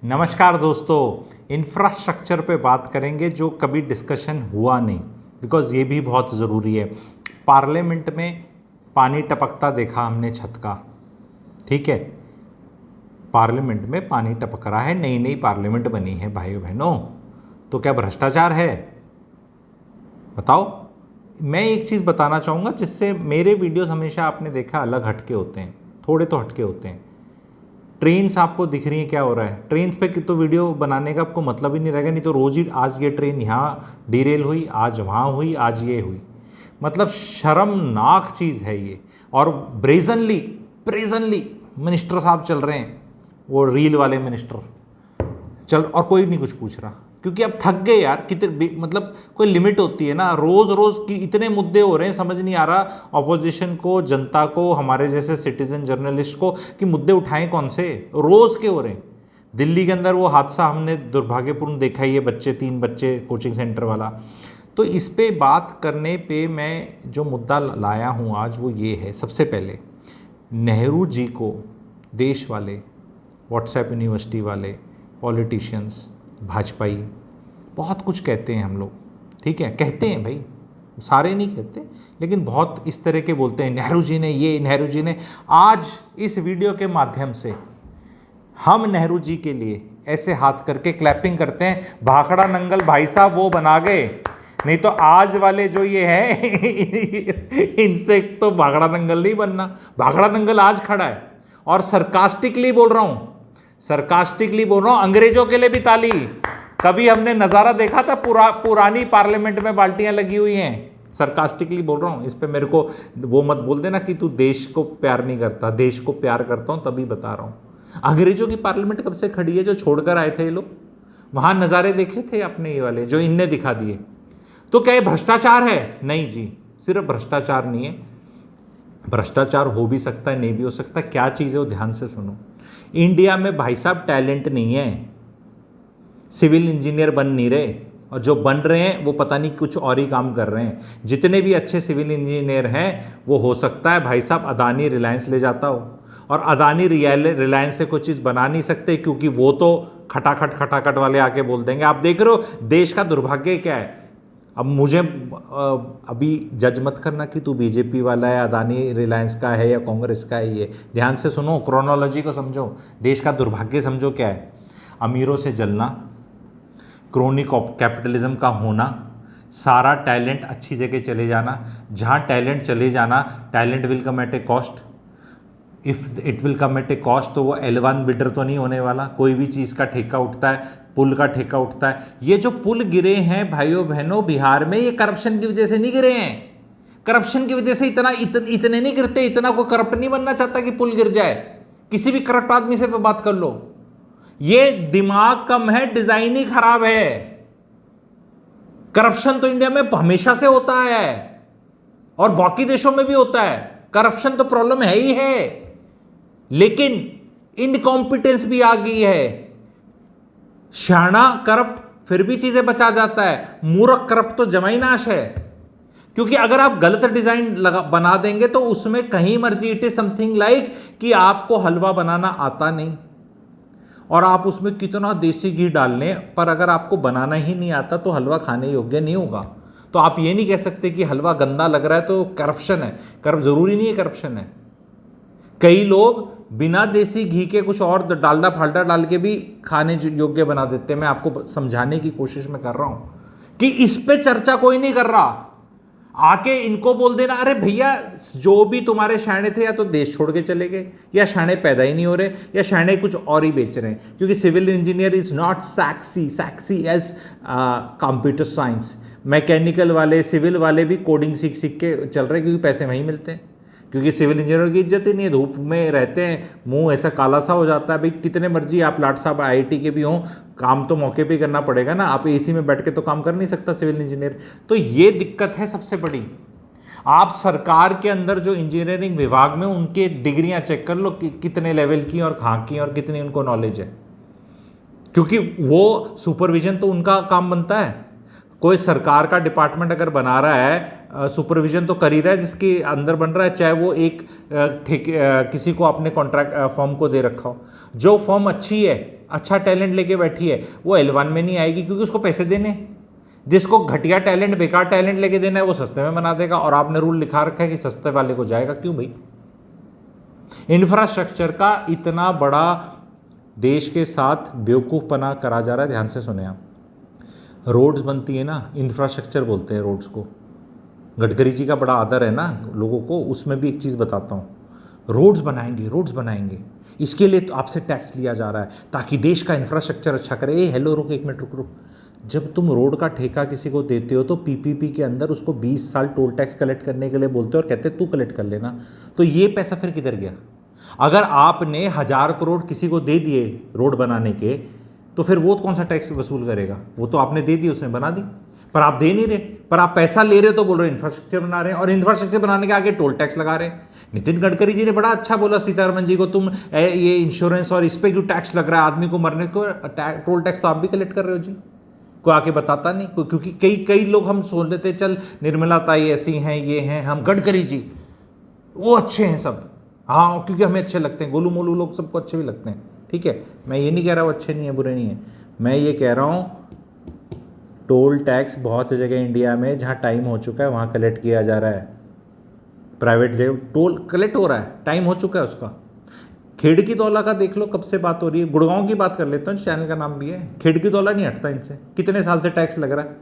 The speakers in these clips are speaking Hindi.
नमस्कार दोस्तों, इंफ्रास्ट्रक्चर पे बात करेंगे जो कभी डिस्कशन हुआ नहीं, बिकॉज़ ये भी बहुत ज़रूरी है। पार्लियामेंट में पानी टपकता देखा हमने छत का, ठीक है। पार्लियामेंट में पानी टपक रहा है, नई नई पार्लियामेंट बनी है भाइयों बहनों, तो क्या भ्रष्टाचार है? बताओ। मैं एक चीज़ बताना चाहूँगा जिससे मेरे वीडियोस हमेशा आपने देखा अलग हटके होते हैं, थोड़े तो हटके होते हैं। ट्रेन्स आपको दिख रही हैं, क्या हो रहा है ट्रेन पे, तो वीडियो बनाने का आपको मतलब ही नहीं रहेगा। नहीं तो रोज़ ही आज ये ट्रेन यहाँ डिरेल हुई, आज वहाँ हुई, आज ये हुई। मतलब शर्मनाक चीज़ है ये। और ब्रेजनली मिनिस्टर साहब चल रहे हैं, वो रील वाले मिनिस्टर चल, और कोई नहीं कुछ पूछ रहा, क्योंकि अब थक गए यार। कितने मतलब कोई लिमिट होती है ना। रोज रोज की इतने मुद्दे हो रहे हैं, समझ नहीं आ रहा ऑपोजिशन को, जनता को, हमारे जैसे सिटीजन जर्नलिस्ट को, कि मुद्दे उठाएं कौन से, रोज के हो रहे हैं। दिल्ली के अंदर वो हादसा हमने दुर्भाग्यपूर्ण देखा ही है, 3 बच्चे कोचिंग सेंटर वाला। तो इस पे बात करने पे मैं जो मुद्दा लाया हूँ आज वो ये है। सबसे पहले नेहरू जी को देश वाले, व्हाट्सएप यूनिवर्सिटी वाले, पॉलिटिशियंस, भाजपाई बहुत कुछ कहते हैं हम लोग, ठीक है, कहते हैं भाई, सारे नहीं कहते, लेकिन बहुत इस तरह के बोलते हैं, नेहरू जी ने ये, नेहरू जी ने। आज इस वीडियो के माध्यम से हम नेहरू जी के लिए ऐसे हाथ करके क्लैपिंग करते हैं। भाखड़ा नंगल भाई साहब वो बना गए, नहीं तो आज वाले जो ये है इनसे तो भाखड़ा नंगल नहीं बनना। भाखड़ा नंगल आज खड़ा है, और सरकास्टिकली बोल रहा हूं, अंग्रेजों के लिए भी ताली। कभी हमने नज़ारा देखा था पुरानी पार्लियामेंट में बाल्टियां लगी हुई हैं। सरकास्टिकली बोल रहा हूँ, इस पे मेरे को वो मत बोल देना कि तू देश को प्यार नहीं करता। देश को प्यार करता हूँ, तभी बता रहा हूँ। अंग्रेजों की पार्लियामेंट कब से खड़ी है, जो छोड़कर आए थे ये लोग? वहाँ नज़ारे देखे थे आपने, ये वाले जो इनने दिखा दिए? तो क्या ये भ्रष्टाचार है? नहीं जी, सिर्फ भ्रष्टाचार नहीं है। भ्रष्टाचार हो भी सकता है, नहीं भी हो सकता। क्या चीज़ है वो ध्यान से सुनो। इंडिया में भाई साहब टैलेंट नहीं है, सिविल इंजीनियर बन नहीं रहे, और जो बन रहे हैं वो पता नहीं कुछ और ही काम कर रहे हैं। जितने भी अच्छे सिविल इंजीनियर हैं, वो हो सकता है भाई साहब अदानी रिलायंस ले जाता हो, और अदानी रिलायंस से कोई चीज़ बना नहीं सकते, क्योंकि वो तो खटाखट वाले आके बोल देंगे। आप देख रहे हो देश का दुर्भाग्य क्या है। अब मुझे अभी जज मत करना कि तू बीजेपी वाला है, अदानी रिलायंस का है या कांग्रेस का है। ये ध्यान से सुनो, क्रोनोलॉजी को समझो, देश का दुर्भाग्य समझो क्या है। अमीरों से जलना, क्रोनिक कैपिटलिज्म का होना, सारा टैलेंट अच्छी जगह चले जाना। जहाँ टैलेंट चले जाना, talent will come at a cost. If it will come at a cost, तो वो L1 बिडर तो नहीं होने वाला। कोई भी चीज़ का ठेका उठता है, पुल का ठेका उठता है। ये जो पुल गिरे हैं भाइयों बहनों बिहार में, ये करप्शन की वजह से नहीं गिरे हैं। करप्शन की वजह से इतने नहीं गिरते। इतना कोई करप्ट नहीं बनना चाहता कि पुल गिर जाए। किसी भी करप्ट आदमी से बात कर लो, ये दिमाग कम है, डिजाइन ही खराब है। करप्शन तो इंडिया में हमेशा से होता है, और बाकी देशों में भी होता है। करप्शन तो प्रॉब्लम है ही है, लेकिन इनकॉम्पिटेंस भी आ गई है। शाना करप्ट फिर भी चीजें बचा जाता है, मूर्ख करप्ट तो जमाई नाश है। क्योंकि अगर आप गलत डिजाइन बना देंगे तो उसमें कहीं मर्जी, इट इज समथिंग लाइक कि आपको हलवा बनाना आता नहीं, और आप उसमें कितना देसी घी डाल लें, पर अगर आपको बनाना ही नहीं आता तो हलवा खाने योग्य नहीं होगा। तो आप ये नहीं कह सकते कि हलवा गंदा लग रहा है तो करप्शन है। जरूरी नहीं है करप्शन है। कई लोग बिना देसी घी के कुछ और डालडा फालडा डाल के भी खाने योग्य बना देते हैं। मैं आपको समझाने की कोशिश में कर रहा हूं कि इस पे चर्चा कोई नहीं कर रहा। आके इनको बोल देना, अरे भैया जो भी तुम्हारे शाणे थे, या तो देश छोड़ के चले गए, या शाणे पैदा ही नहीं हो रहे, या शाणे कुछ और ही बेच रहे हैं। क्योंकि civil engineer is not sexy as computer science. Mechanical वाले, सिविल वाले भी कोडिंग सीख के चल रहे हैं, क्योंकि पैसे वहीं मिलते हैं। क्योंकि सिविल इंजीनियर की इज्जत ही नहीं है, धूप में रहते हैं, मुंह ऐसा काला सा हो जाता है। भाई कितने मर्जी आप लाट साहब IIT के भी हों, काम तो मौके पे करना पड़ेगा ना। आप AC में बैठ के तो काम कर नहीं सकता सिविल इंजीनियर। तो ये दिक्कत है सबसे बड़ी। आप सरकार के अंदर जो इंजीनियरिंग विभाग में, उनके डिग्रियां चेक कर लो कि कितने लेवल की और कहाँ की, और कितनी उनको नॉलेज है। क्योंकि वो सुपरविजन तो उनका काम बनता है। कोई सरकार का डिपार्टमेंट अगर बना रहा है, सुपरविजन तो कर ही रहा है जिसके अंदर बन रहा है, चाहे वो एक किसी को अपने कॉन्ट्रैक्ट फर्म को दे रखा हो। जो फर्म अच्छी है, अच्छा टैलेंट लेके बैठी है वो L1 में नहीं आएगी क्योंकि उसको पैसे देने हैं। जिसको घटिया टैलेंट, बेकार टैलेंट लेके देना है वो सस्ते में बना देगा, और आपने रूल लिखा रखा है कि सस्ते वाले को जाएगा। क्यों भाई? इंफ्रास्ट्रक्चर का इतना बड़ा देश के साथ बेवकूफ़पना करा जा रहा है। ध्यान से सुने आप, रोड्स बनती है ना, इंफ्रास्ट्रक्चर बोलते हैं रोड्स को। गडकरी जी का बड़ा आदर है ना लोगों को, उसमें भी एक चीज़ बताता हूँ, रोड्स बनाएंगे, रोड्स बनाएंगे, इसके लिए तो आपसे टैक्स लिया जा रहा है ताकि देश का इंफ्रास्ट्रक्चर अच्छा करे। ए हेलो, रुक एक मिनट, रुक रुक। जब तुम रोड का ठेका किसी को देते हो तो पीपीपी के अंदर उसको 20 साल टोल टैक्स कलेक्ट करने के लिए बोलते हो और कहते तू कलेक्ट कर लेना, तो ये पैसा फिर किधर गया? अगर आपने 1000 करोड़ किसी को दे दिए रोड बनाने के, तो फिर वो कौन सा टैक्स वसूल करेगा? वो तो आपने दे दी, उसने बना दी, पर आप दे नहीं रहे, पर आप पैसा ले रहे हो तो बोल रहे हो इंफ्रास्ट्रक्चर बना रहे हैं, और इंफ्रास्ट्रक्चर बनाने के आगे टोल टैक्स लगा रहे हैं। नितिन गडकरी जी ने बड़ा अच्छा बोला सीतारमन जी को, तुम ये इंश्योरेंस और इस पे क्यों टैक्स लग रहा है आदमी को मरने को? टोल टैक्स तो आप भी कलेक्ट कर रहे हो जी, कोई आके बताता नहीं कोई, क्योंकि कई लोग हम सोच लेते चल निर्मला ताई ऐसी हैं, ये हैं, हम गडकरी जी वो अच्छे हैं सब, हाँ क्योंकि हमें अच्छे लगते हैं, गोलू मोलू लोग सबको अच्छे भी लगते हैं, ठीक है। मैं ये नहीं कह रहा वो अच्छे नहीं है, बुरे नहीं है, मैं ये कह रहा हूँ टोल टैक्स बहुत जगह इंडिया में जहाँ टाइम हो चुका है वहाँ कलेक्ट किया जा रहा है, प्राइवेट जगह टोल कलेक्ट हो रहा है, टाइम हो चुका है उसका। खिड़की दौला का देख लो, कब से बात हो रही है, गुड़गांव की बात कर लेता हूँ, चैनल का नाम भी है, खिड़की दौला नहीं हटता इनसे, कितने साल से टैक्स लग रहा है।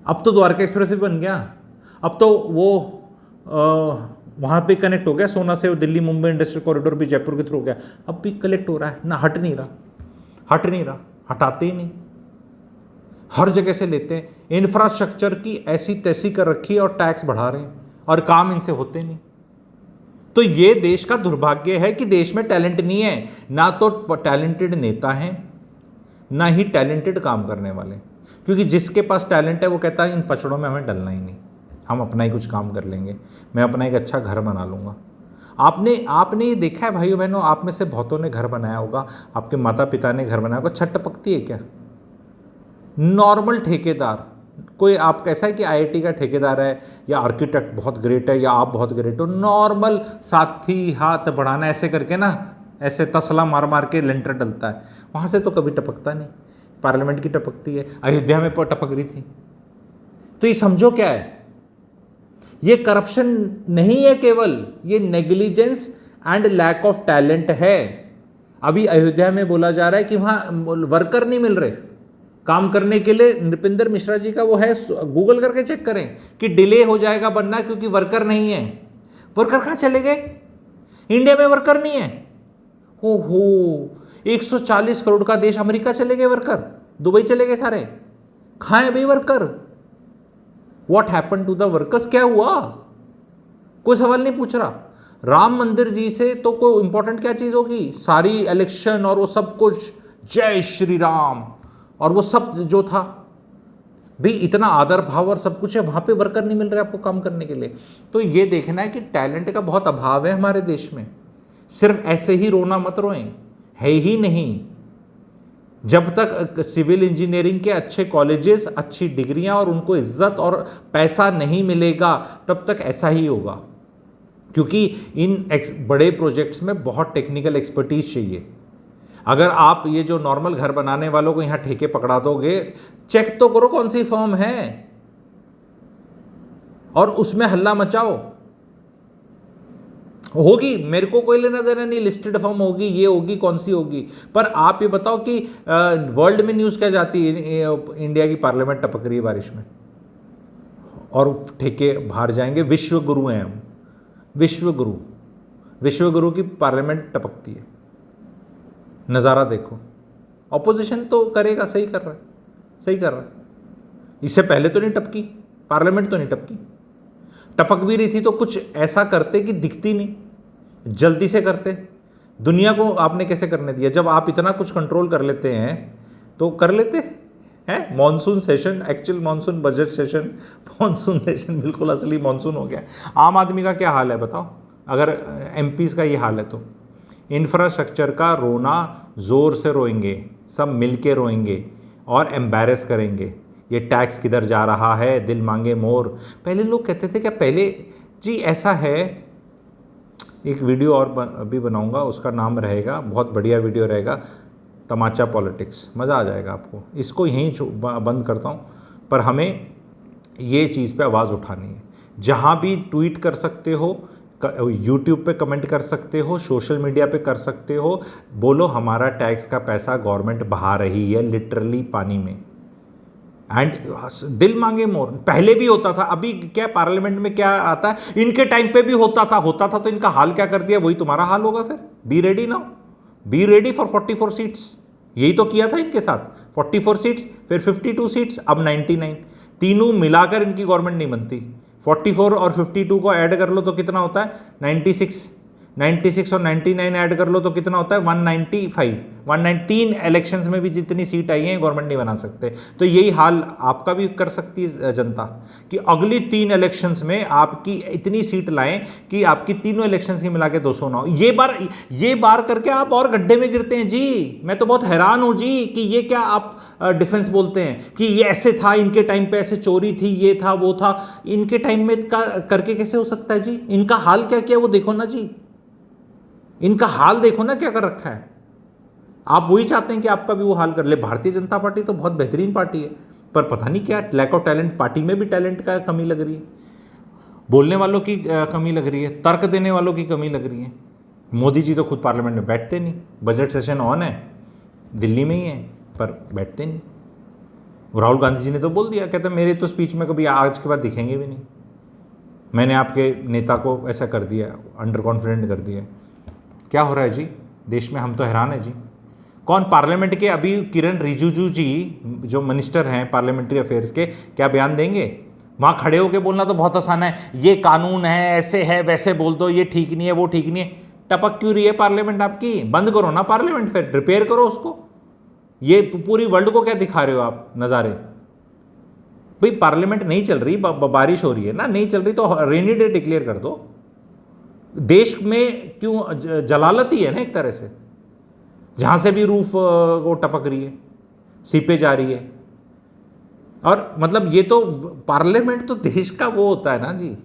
अब तो द्वारका एक्सप्रेस भी बन गया, अब तो वो वहाँ पे कनेक्ट हो गया, सोना से दिल्ली मुंबई इंडस्ट्रियल कॉरिडोर भी जयपुर के थ्रू हो गया, अब भी कलेक्ट हो रहा है ना, हट नहीं रहा, हटाते ही नहीं, हर जगह से लेते हैं। इंफ्रास्ट्रक्चर की ऐसी तैसी कर रखी है और टैक्स बढ़ा रहे हैं और काम इनसे होते नहीं। तो ये देश का दुर्भाग्य है कि देश में टैलेंट नहीं है, ना तो टैलेंटेड नेता हैं ना ही टैलेंटेड काम करने वाले, क्योंकि जिसके पास टैलेंट है वो कहता है इन पचड़ों में हमें डलना ही नहीं, हम अपना ही कुछ काम कर लेंगे, मैं अपना एक अच्छा घर बना लूँगा। आपने ये देखा है भाइयों बहनों, आप में से बहुतों ने घर बनाया होगा, आपके माता पिता ने घर बनाया होगा, छत टपकती है क्या? नॉर्मल ठेकेदार, कोई आप कैसा है कि आईआईटी का ठेकेदार है या आर्किटेक्ट बहुत ग्रेट है या आप बहुत ग्रेट हो, नॉर्मल साथी हाथ बढ़ाना ऐसे करके ना, ऐसे तसला मार मार के लेंटर डलता है, वहाँ से तो कभी टपकता नहीं। पार्लियामेंट की टपकती है, अयोध्या में टपक रही थी। तो ये समझो क्या है, ये करप्शन नहीं है केवल, ये negligence and lack of talent है। अभी अयोध्या में बोला जा रहा है कि वहाँ वर्कर नहीं मिल रहे काम करने के लिए। नृपेंद्र मिश्रा जी का वो है, गूगल करके चेक करें कि डिले हो जाएगा बनना क्योंकि वर्कर नहीं है। वर्कर कहाँ चले गए? इंडिया में वर्कर नहीं है। हो 140 करोड़ का देश, अमेरिका चले गए वर्कर, दुबई चले गए सारे, कहाँ है भाई worker? What happen to the workers? क्या हुआ? कोई सवाल नहीं पूछ रहा। राम मंदिर जी से तो कोई इंपॉर्टेंट क्या चीज होगी? सारी इलेक्शन और वो सब कुछ, जय श्री राम और वो सब जो था भाई, इतना आदर भाव और सब कुछ है, वहां पे वर्कर नहीं मिल रहे आपको काम करने के लिए। तो ये देखना है कि टैलेंट का बहुत अभाव है हमारे देश में। सिर्फ ऐसे ही रोना मत रोएं, है ही नहीं। जब तक सिविल इंजीनियरिंग के अच्छे कॉलेजेस, अच्छी डिग्रियां और उनको इज्जत और पैसा नहीं मिलेगा, तब तक ऐसा ही होगा, क्योंकि इन बड़े प्रोजेक्ट्स में बहुत टेक्निकल एक्सपर्टीज चाहिए। अगर आप ये जो नॉर्मल घर बनाने वालों को यहाँ ठेके पकड़ा दोगे, चेक तो करो कौन सी फर्म है और उसमें हल्ला मचाओ। होगी, मेरे को कोई लेना देना नहीं, लिस्टेड फर्म होगी, ये होगी, कौन सी होगी, पर आप ये बताओ कि वर्ल्ड में न्यूज़ क्या जाती है, इंडिया की पार्लियामेंट टपक रही है बारिश में और ठेके बाहर जाएंगे। विश्व गुरु हैं हम, विश्व गुरु की पार्लियामेंट टपकती है। नज़ारा देखो, ऑपोजिशन तो करेगा, सही कर रहा है। इससे पहले तो नहीं टपकी पार्लियामेंट, तो नहीं टपकी, टपक भी रही थी तो कुछ ऐसा करते कि दिखती नहीं, जल्दी से करते। दुनिया को आपने कैसे करने दिया? जब आप इतना कुछ कंट्रोल कर लेते हैं तो कर लेते हैं। Monsoon session, actual monsoon budget session, monsoon session बिल्कुल असली मॉनसून हो गया। आम आदमी का क्या हाल है बताओ? अगर एमपीज़ का ये हाल है तो इंफ्रास्ट्रक्चर का रोना ज़ोर से रोएंगे, सब मिल के रोएंगे और एम्बैरेस करेंगे। ये टैक्स किधर जा रहा है, दिल मांगे मोर। पहले लोग कहते थे क्या, पहले जी ऐसा है, एक वीडियो और अभी बनाऊंगा, उसका नाम रहेगा, बहुत बढ़िया वीडियो रहेगा, तमाचा पॉलिटिक्स, मज़ा आ जाएगा आपको। इसको यहीं बंद करता हूँ, पर हमें ये चीज़ पे आवाज़ उठानी है। जहाँ भी ट्वीट कर सकते हो, यूट्यूब पे कमेंट कर सकते हो, सोशल मीडिया पे कर सकते हो, बोलो हमारा टैक्स का पैसा गवर्नमेंट बहा रही है लिटरली पानी में। एंड दिल मांगे मोर, पहले भी होता था, अभी क्या पार्लियामेंट में क्या आता है, इनके टाइम पे भी होता था तो इनका हाल क्या कर दिया, वही तुम्हारा हाल होगा फिर। Be ready now, be ready for 44 seats. यही तो किया था इनके साथ, 44 सीट्स, फिर 52 सीट्स, अब 99। तीनों मिलाकर इनकी गवर्नमेंट नहीं बनती। 44 और 52 को ऐड कर लो तो कितना होता है 96, 96 और 99 ऐड कर लो तो कितना होता है 195। 119 इलेक्शंस में भी जितनी सीट आई है गवर्नमेंट नहीं बना सकते। तो यही हाल आपका भी कर सकती है जनता, कि अगली 3 इलेक्शंस में आपकी इतनी सीट लाएं कि आपकी तीनों इलेक्शंस की मिला के 200 ना हो। ये बार करके आप और गड्ढे में गिरते हैं जी। मैं तो बहुत हैरान हूं जी कि ये क्या आप डिफेंस बोलते हैं कि ये ऐसे था, इनके टाइम पे ऐसे चोरी थी, ये था वो था, इनके टाइम में करके कैसे हो सकता है जी। इनका हाल क्या किया वो देखो ना जी, इनका हाल देखो ना क्या कर रखा है। आप वही चाहते हैं कि आपका भी वो हाल कर ले। भारतीय जनता पार्टी तो बहुत बेहतरीन पार्टी है, पर पता नहीं क्या लैक ऑफ टैलेंट, पार्टी में भी टैलेंट का कमी लग रही है, बोलने वालों की कमी लग रही है, तर्क देने वालों की कमी लग रही है। मोदी जी तो खुद पार्लियामेंट में बैठते नहीं, बजट सेशन ऑन है, दिल्ली में ही है, पर बैठते नहीं। राहुल गांधी जी ने तो बोल दिया, कहते मेरे तो स्पीच में कभी आज के बाद दिखेंगे भी नहीं, मैंने आपके नेता को ऐसा कर दिया, अंडर कॉन्फिडेंट कर दिया। क्या हो रहा है जी देश में, हम तो हैरान है जी। कौन पार्लियामेंट के, अभी किरण रिजिजू जी जो मिनिस्टर हैं पार्लियामेंट्री अफेयर्स के, क्या बयान देंगे? वहाँ खड़े होकर बोलना तो बहुत आसान है, ये कानून है, ऐसे है, वैसे बोल दो, ये ठीक नहीं है, वो ठीक नहीं है। टपक क्यों रही है पार्लियामेंट आपकी? बंद करो ना पार्लियामेंट, फिर रिपेयर करो उसको। ये पूरी वर्ल्ड को क्या दिखा रहे हो आप नज़ारे? भाई पार्लियामेंट नहीं चल रही, बारिश हो रही है ना, नहीं चल रही तो रेनी डे डिक्लेयर कर दो। देश में क्यों जलालत ही है ना एक तरह से, जहां से भी रूफ वो टपक रही है, सीपेज आ रही है। और मतलब ये तो पार्लियामेंट तो देश का वो होता है ना जी,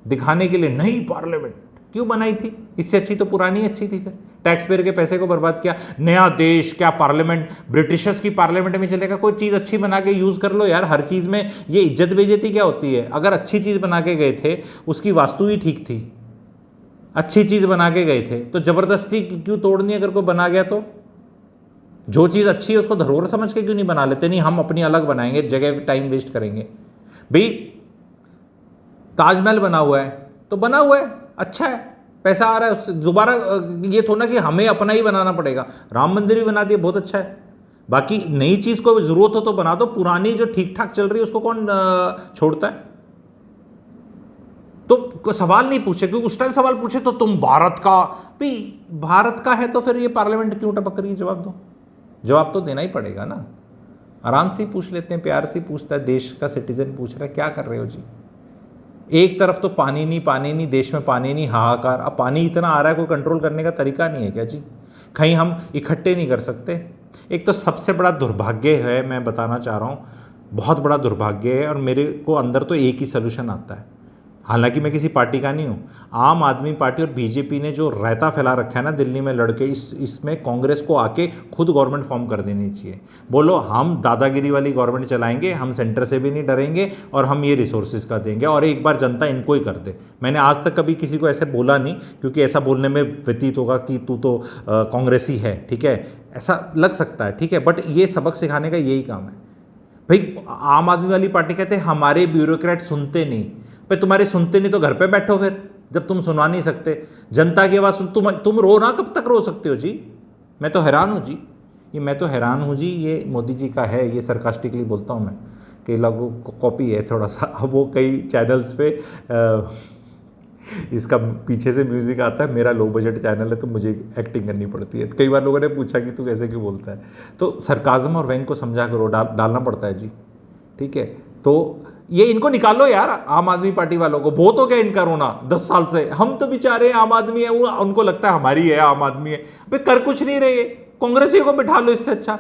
दिखाने के लिए। नहीं, पार्लियामेंट क्यों बनाई थी, इससे अच्छी तो पुरानी अच्छी थी। फिर टैक्स पेयर के पैसे को बर्बाद किया। नया देश क्या पार्लियामेंट, ब्रिटिशर्स की पार्लियामेंट में चलेगा? कोई चीज़ अच्छी बना के यूज़ कर लो यार। हर चीज़ में ये इज्जत बेइज्जती क्या होती है? अगर अच्छी चीज़ बना के गए थे, उसकी वास्तु ही ठीक थी, अच्छी चीज़ बना के गए थे, तो ज़बरदस्ती क्यों तोड़नी? अगर कोई बना गया तो जो चीज़ अच्छी है उसको धरोहर समझ के क्यों नहीं बना लेते? नहीं, हम अपनी अलग बनाएंगे, जगह टाइम वेस्ट करेंगे। भाई ताजमहल बना हुआ है तो बना हुआ है, अच्छा है, पैसा आ रहा है उससे, दोबारा ये थोड़ा कि हमें अपना ही बनाना पड़ेगा। राम मंदिर भी बना दिया, बहुत अच्छा है। बाकी नई चीज़ को जरूरत हो तो बना दो, पुरानी जो ठीक ठाक चल रही है उसको कौन छोड़ता है? तो सवाल नहीं पूछे, क्योंकि उस टाइम सवाल पूछे तो तुम भारत का, भाई भारत का है तो फिर ये पार्लियामेंट क्यों टपक रही है? जवाब दो, जवाब तो देना ही पड़ेगा ना। आराम से ही पूछ लेते हैं, प्यार से पूछता है, देश का सिटीजन पूछ रहा है, क्या कर रहे हो जी? एक तरफ तो पानी नहीं, देश में पानी नहीं, हाहाकार। अब पानी इतना आ रहा है, कोई कंट्रोल करने का तरीका नहीं है क्या जी? कहीं हम इकट्ठे नहीं कर सकते? एक तो सबसे बड़ा दुर्भाग्य है, मैं बताना चाह रहा हूँ, बहुत बड़ा दुर्भाग्य है, और मेरे को अंदर तो एक ही सोल्यूशन आता है। हालांकि मैं किसी पार्टी का नहीं हूँ, आम आदमी पार्टी और बीजेपी ने जो रायता फैला रखा है ना दिल्ली में लड़के, इसमें कांग्रेस को आके खुद गवर्नमेंट फॉर्म कर देनी चाहिए। बोलो हम दादागिरी वाली गवर्नमेंट चलाएंगे, हम सेंटर से भी नहीं डरेंगे, और हम ये रिसोर्सेज का देंगे, और एक बार जनता इनको ही कर दे। मैंने आज तक कभी किसी को ऐसे बोला नहीं, क्योंकि ऐसा बोलने में व्यतीत होगा कि तू तो कांग्रेसी है, ठीक है, ऐसा लग सकता है, ठीक है, बट ये सबक सिखाने का यही काम है। भाई आम आदमी वाली पार्टी कहते हैं हमारे ब्यूरोक्रेट सुनते नहीं। भाई तुम्हारे सुनते नहीं तो घर पे बैठो फिर, जब तुम सुना नहीं सकते जनता की आवाज़। तुम रो ना, कब तक रो सकते हो जी? मैं तो हैरान हूँ जी, मैं तो हैरान हूँ जी। ये मोदी जी का है, ये सरकास्टिकली बोलता हूँ मैं, कई लोगों को कॉपी है थोड़ा सा। अब वो कई चैनल्स पे इसका पीछे से म्यूज़िक आता है, मेरा लो बजट चैनल है तो मुझे एक्टिंग करनी पड़ती है। कई बार लोगों ने पूछा कि तू कैसे क्यों बोलता है, तो सरकाज़म और व्यंग को समझा करो, डालना पड़ता है जी, ठीक है। तो ये इनको निकालो यार, आम आदमी पार्टी वालों को। बहुत हो गया इनका रोना 10 साल से, हम तो बेचारे आम आदमी है, वो उनको लगता है हमारी है, आम आदमी है। भाई कर कुछ नहीं रहे, कांग्रेसी को बिठा लो इससे अच्छा।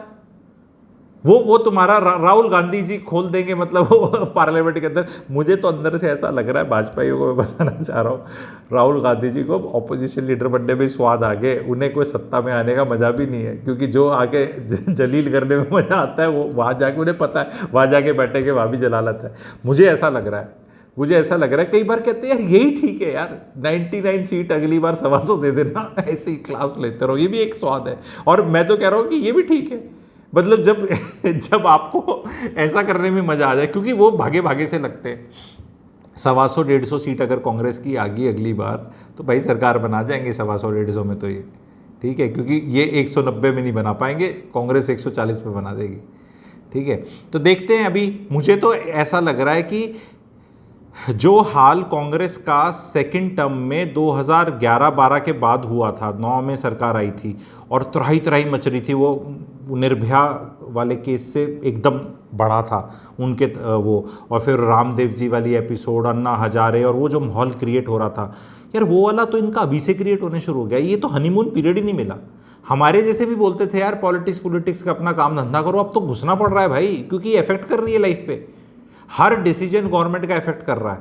वो तुम्हारा राहुल गांधी जी खोल देंगे मतलब वो पार्लियामेंट के अंदर। मुझे तो अंदर से ऐसा लग रहा है, भाजपाइयों को मैं बताना चाह रहा हूँ, राहुल गांधी जी को ऑपोजिशन लीडर बनने में स्वाद आ गए, उन्हें कोई सत्ता में आने का मजा भी नहीं है, क्योंकि जो आगे जलील करने में मजा आता है वो वहाँ जाके उन्हें पता है, वहाँ जाके बैठेंगे वहाँ भी जलालत है। मुझे ऐसा लग रहा है, मुझे ऐसा लग रहा है। कई बार कहते हैं यार यही ठीक है यार, 99 सीट अगली बार 125 दे देना, ऐसे ही क्लास लेते रहो, ये भी एक स्वाद है। और मैं तो कह रहा हूँ कि ये भी ठीक है, मतलब जब जब आपको ऐसा करने में मजा आ जाए, क्योंकि वो भागे भागे से लगते हैं। 125-150 सीट अगर कांग्रेस की आ गई अगली बार तो भाई सरकार बना जाएंगे 125-150 में, तो ये ठीक है, क्योंकि ये 190 में नहीं बना पाएंगे, कांग्रेस 140 पे बना देगी। ठीक है, तो देखते हैं। अभी मुझे तो ऐसा लग रहा है कि जो हाल कांग्रेस का सेकंड टर्म में 2011-12 के बाद हुआ था, 9 में सरकार आई थी और त्राही त्राही मच रही थी, वो निर्भया वाले केस से एकदम बढ़ा था उनके वो, और फिर रामदेव जी वाली एपिसोड, अन्ना हजारे, और वो जो माहौल क्रिएट हो रहा था यार, वो वाला तो इनका अभी से क्रिएट होने शुरू हो गया। ये तो हनीमून पीरियड ही नहीं मिला। हमारे जैसे भी बोलते थे यार पॉलिटिक्स का अपना काम धंधा करो, अब तो घुसना पड़ रहा है भाई, क्योंकि इफेक्ट कर रही है लाइफ पे। हर डिसीजन गवर्नमेंट का इफेक्ट कर रहा है,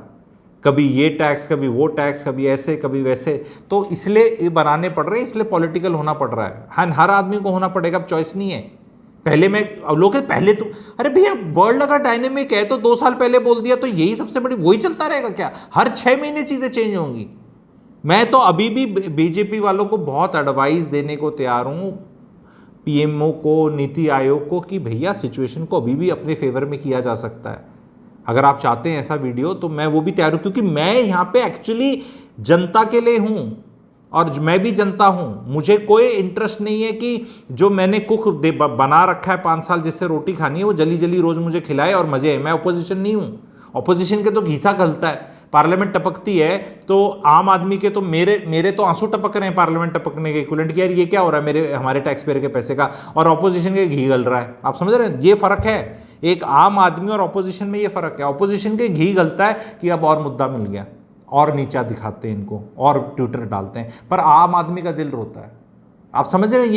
कभी ये टैक्स, कभी वो टैक्स, कभी ऐसे कभी वैसे, तो इसलिए ये बनाने पड़ रहे हैं, इसलिए पॉलिटिकल होना पड़ रहा है। हर आदमी को होना पड़ेगा, अब चॉइस नहीं है। पहले मैं, अब लोग पहले तो, अरे भैया वर्ल्ड अगर डायनेमिक है तो 2 साल पहले बोल दिया तो यही सबसे बड़ी, वही चलता रहेगा क्या? हर 6 महीने चीजें चेंज होंगी। मैं तो अभी भी बीजेपी वालों को बहुत एडवाइस देने को तैयार हूं, पीएमओ को, नीति आयोग को, कि भैया सिचुएशन को अभी भी अपने फेवर में किया जा सकता है। अगर आप चाहते हैं ऐसा वीडियो तो मैं वो भी तैयार हूं, क्योंकि मैं यहाँ पे एक्चुअली जनता के लिए हूं और मैं भी जनता हूं। मुझे कोई इंटरेस्ट नहीं है कि जो मैंने कुक बना रखा है 5 साल जिससे रोटी खानी है वो जली जली रोज मुझे खिलाए और मजे है। मैं अपोजिशन नहीं हूं। अपोजिशन के तो घीसा गलता है, पार्लियामेंट टपकती है तो आम आदमी के तो मेरे तो आंसू टपक रहे हैं पार्लियामेंट टपकने के इक्विवेलेंट कि यार ये क्या हो रहा है मेरे हमारे टैक्स पेयर के पैसे का, और अपोजिशन के घी गल रहा है। आप समझ रहे हैं, ये फर्क है। एक आम आदमी और ऑपोजिशन में ये फर्क है। ऑपोजिशन के घी गलता है कि अब और मुद्दा मिल गया, और नीचा दिखाते हैं इनको और ट्विटर डालते हैं, पर आम आदमी का दिल रोता है। आप समझ रहे हैं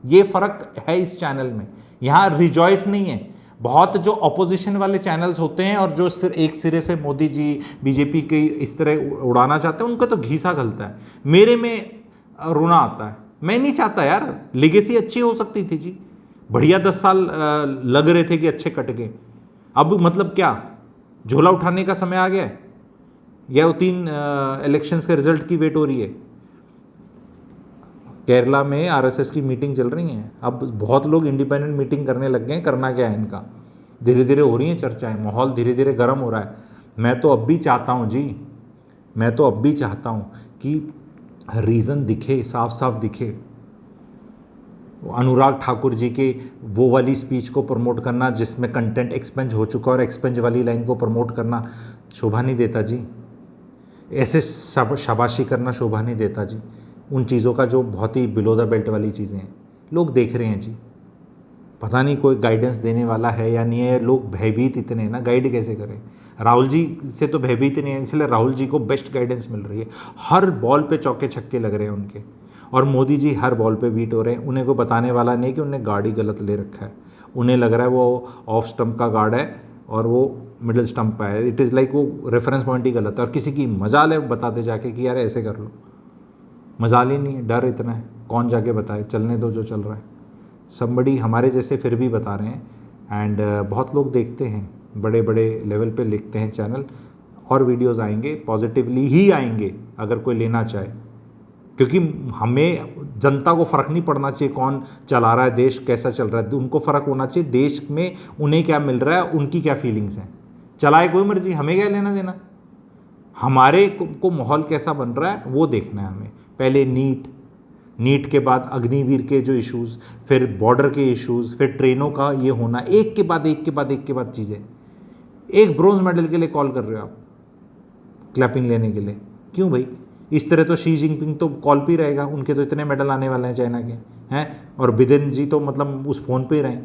ये फर्क है इस चैनल में। यहाँ रिजॉइस नहीं है। बहुत जो ऑपोजिशन वाले चैनल्स होते हैं और जो सिर्फ एक सिरे से मोदी जी बीजेपी की इस तरह उड़ाना चाहते हैं, उनका तो घीसा गलता है। मेरे में रोना आता है। मैं नहीं चाहता यार, लेगेसी अच्छी हो सकती थी जी, बढ़िया 10 साल लग रहे थे कि अच्छे कट गए। अब मतलब क्या झोला उठाने का समय आ गया है, या वो 3 इलेक्शंस के रिजल्ट की वेट हो रही है? केरला में आरएसएस की मीटिंग चल रही है, अब बहुत लोग इंडिपेंडेंट मीटिंग करने लग गए हैं। करना क्या है इनका? धीरे धीरे हो रही हैं चर्चाएं, माहौल धीरे धीरे गर्म हो रहा है। मैं तो अब भी चाहता हूँ जी, मैं तो अब भी चाहता हूँ कि रीज़न दिखे, साफ साफ दिखे। अनुराग ठाकुर जी के वो वाली स्पीच को प्रमोट करना जिसमें कंटेंट एक्सपेंज हो चुका, और एक्सपेंज वाली लाइन को प्रमोट करना शोभा नहीं देता जी। ऐसे शाबाशी करना शोभा नहीं देता जी। उन चीज़ों का जो बहुत ही बिलो द बेल्ट वाली चीज़ें हैं, लोग देख रहे हैं जी। पता नहीं कोई गाइडेंस देने वाला है या नहीं है। लोग भयभीत इतने हैं ना, गाइड कैसे करें? राहुल जी से तो भयभीत नहीं है, इसलिए राहुल जी को बेस्ट गाइडेंस मिल रही है। हर बॉल पे चौके छक्के लग रहे हैं उनके, और मोदी जी हर बॉल पे बीट हो रहे हैं। उन्हें कोई बताने वाला नहीं कि उन्हें गार्ड ही गलत ले रखा है। उन्हें लग रहा है वो ऑफ स्टंप का गार्ड है और वो मिडिल स्टंप पर है। इट इज़ लाइक वो रेफरेंस पॉइंट ही गलत है, और किसी की मजाल है बताते जाके कि यार ऐसे कर लो। मजाल ही नहीं है, डर इतना है, कौन जाके बताए? चलने दो जो चल रहा है। समबड़ी हमारे जैसे फिर भी बता रहे हैं, एंड बहुत लोग देखते हैं, बड़े बड़े लेवल पे लिखते हैं चैनल, और वीडियोस आएंगे, पॉजिटिवली ही आएंगे अगर कोई लेना चाहे। क्योंकि हमें जनता को फ़र्क नहीं पड़ना चाहिए कौन चला रहा है, देश कैसा चल रहा है। उनको फ़र्क होना चाहिए देश में उन्हें क्या मिल रहा है, उनकी क्या फीलिंग्स हैं। चलाए कोई मर्जी, हमें क्या लेना देना। हमारे को माहौल कैसा बन रहा है वो देखना है हमें। पहले नीट के बाद अग्निवीर के जो इश्यूज़, फिर बॉर्डर के इश्यूज़, फिर ट्रेनों का ये होना, एक के बाद चीज़ें। एक ब्रोंज मेडल के लिए कॉल कर रहे हो आप, क्लैपिंग लेने के लिए? क्यों भाई? इस तरह तो शी जिनपिंग तो कॉल पे ही रहेगा, उनके तो इतने मेडल आने वाले हैं चाइना के, हैं, और बिदेन जी तो मतलब उस फ़ोन पे ही रहें।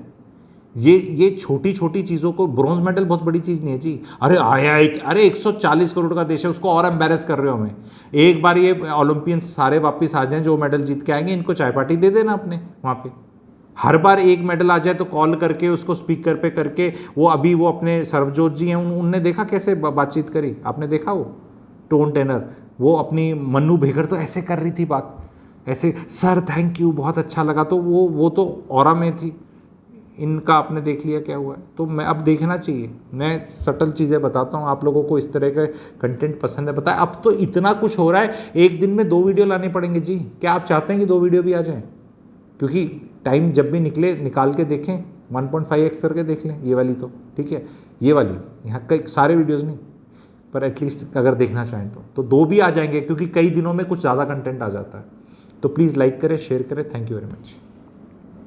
ये छोटी छोटी चीज़ों को, ब्रॉन्ज मेडल बहुत बड़ी चीज़ नहीं है जी। अरे आया अरे 140 करोड़ का देश है, उसको और एम्बेरस कर रहे हो हमें। एक बार ये ओलंपियंस सारे वापस आ जाएं जो मेडल जीत के आएंगे, इनको चाय पार्टी दे देना अपने वहाँ पे। हर बार एक मेडल आ जाए तो कॉल करके उसको स्पीकर पे करके, वो अभी वो अपने सरबजोत जी हैं, उनने देखा कैसे बातचीत करी, आपने देखा वो टोन टेनर, वो अपनी मन्नू भेकर तो ऐसे कर रही थी बात, ऐसे सर थैंक यू बहुत अच्छा लगा, तो वो तो ऑरा में थी। इनका आपने देख लिया क्या हुआ है। तो मैं अब देखना चाहिए, मैं सटल चीज़ें बताता हूँ आप लोगों को, इस तरह का कंटेंट पसंद है बताए। अब तो इतना कुछ हो रहा है, एक दिन में 2 वीडियो लाने पड़ेंगे जी। क्या आप चाहते हैं कि 2 वीडियो भी आ जाएं? क्योंकि टाइम जब भी निकले निकाल के देखें, 1.5x करके देख लें ये वाली, तो ठीक है ये वाली, यहाँ कई सारे वीडियोज़ नहीं पर एटलीस्ट अगर देखना चाहें तो 2 भी आ जाएंगे, क्योंकि कई दिनों में कुछ ज़्यादा कंटेंट आ जाता है। तो प्लीज़ लाइक करें, शेयर करें। Thank you very much.